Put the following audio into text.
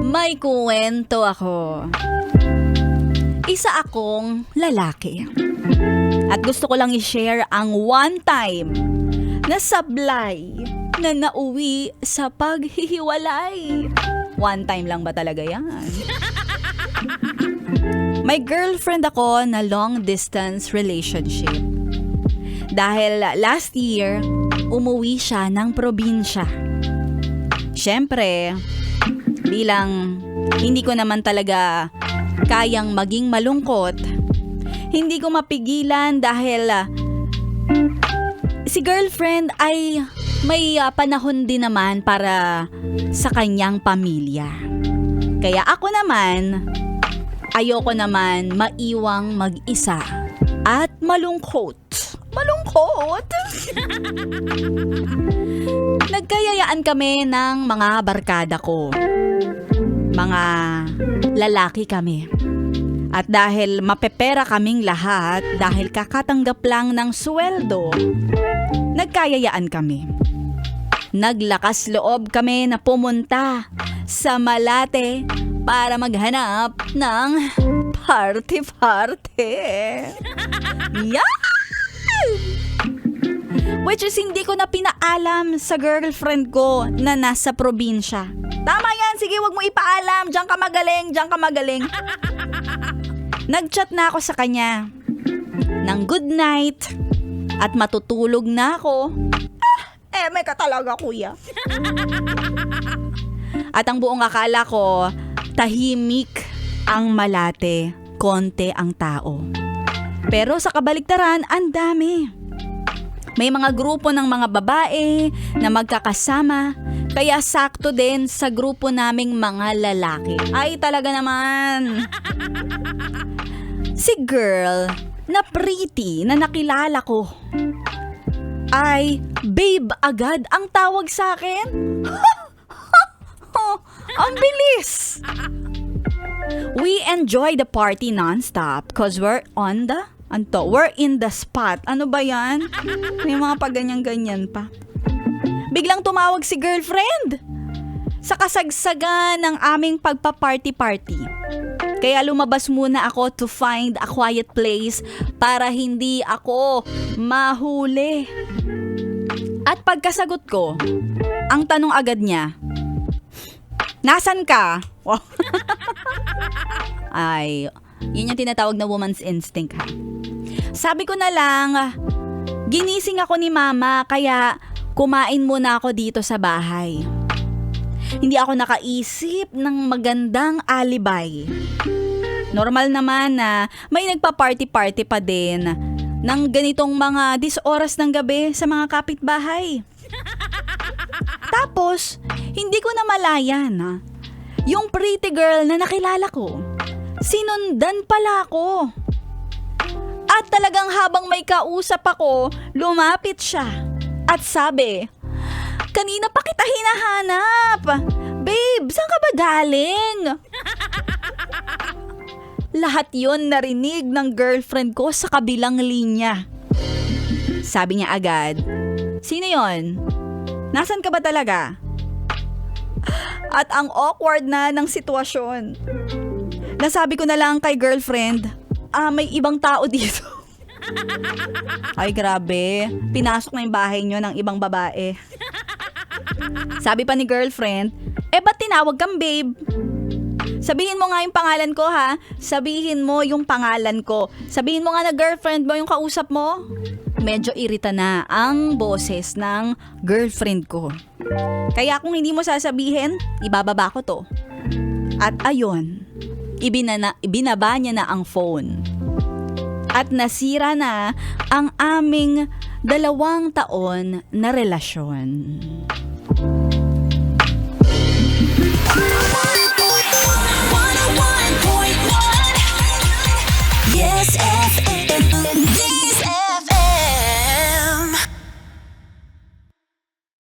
May kuwento ako. Isa akong lalaki. At gusto ko lang i-share ang one time na sablay na nauwi sa paghihiwalay. One time lang ba talaga yan? May girlfriend ako na long distance relationship. Dahil last year, umuwi siya ng probinsya. Siyempre, bilang hindi ko naman talaga kayang maging malungkot, hindi ko mapigilan dahil si girlfriend ay may panahon din naman para sa kanyang pamilya. Kaya ako naman, ayoko naman maiwang mag-isa at malungkot. Malungkot! Nagkayayaan kami ng mga barkada ko. Mga lalaki kami. At dahil mapepera kaming lahat, dahil kakatanggap lang ng sweldo, nagkayayaan kami. Naglakas loob kami na pumunta sa Malate para maghanap ng party-party. Yan! Which is hindi ko na pinaalam sa girlfriend ko na nasa probinsya. Tama yan, sige wag mo ipaalam, diyan ka magaling, diyan ka magaling. Nag-chat na ako sa kanya ng good night at matutulog na ako. May ka talaga kuya. At ang buong akala ko, tahimik ang Malate, konti ang tao. Pero sa kabaligtaran, ang dami. May mga grupo ng mga babae na magkakasama, kaya sakto din sa grupo naming mga lalaki. Ay talaga naman. Si girl na pretty na nakilala ko ay babe agad ang tawag sa akin. Ang bilis. We enjoy the party non-stop cause we're in the spot. Ano ba yan? May mga paganyan-ganyan pa. Biglang tumawag si girlfriend sa kasagsagan ng aming pagpa-party-party. Kaya lumabas muna ako to find a quiet place para hindi ako mahuli. At pagkasagot ko, ang tanong agad niya, "Nasan ka?" Wow. Ay, yun yung tinatawag na woman's instinct. Sabi ko na lang, ginising ako ni mama kaya kumain muna ako dito sa bahay. Hindi ako nakaisip ng magandang alibay. Normal naman na may nagpa-party-party pa din ng ganitong mga 10 oras ng gabi sa mga kapitbahay. Tapos, hindi ko na malayan yung pretty girl na nakilala ko. Sinundan pala ako. At talagang habang may kausap ako, lumapit siya. At sabi, "Kanina pa kita hinahanap. Babe, saan ka ba galing?" Lahat yon narinig ng girlfriend ko sa kabilang linya. Sabi niya agad, "Sino yon? Nasaan ka ba talaga?" At ang awkward na ng sitwasyon. Nasabi ko na lang kay girlfriend, may ibang tao dito. Ay grabe, pinasok na yung bahay nyo ng ibang babae. Sabi pa ni girlfriend, ba't tinawag kang babe? Sabihin mo nga yung pangalan ko ha. Sabihin mo yung pangalan ko. Sabihin mo nga na girlfriend mo yung kausap mo. Medyo irita na ang boses ng girlfriend ko. Kaya kung hindi mo sasabihin, ibababa ko to. At ayun, ibinaba niya na ang phone. At nasira na ang aming 2 taon na relasyon.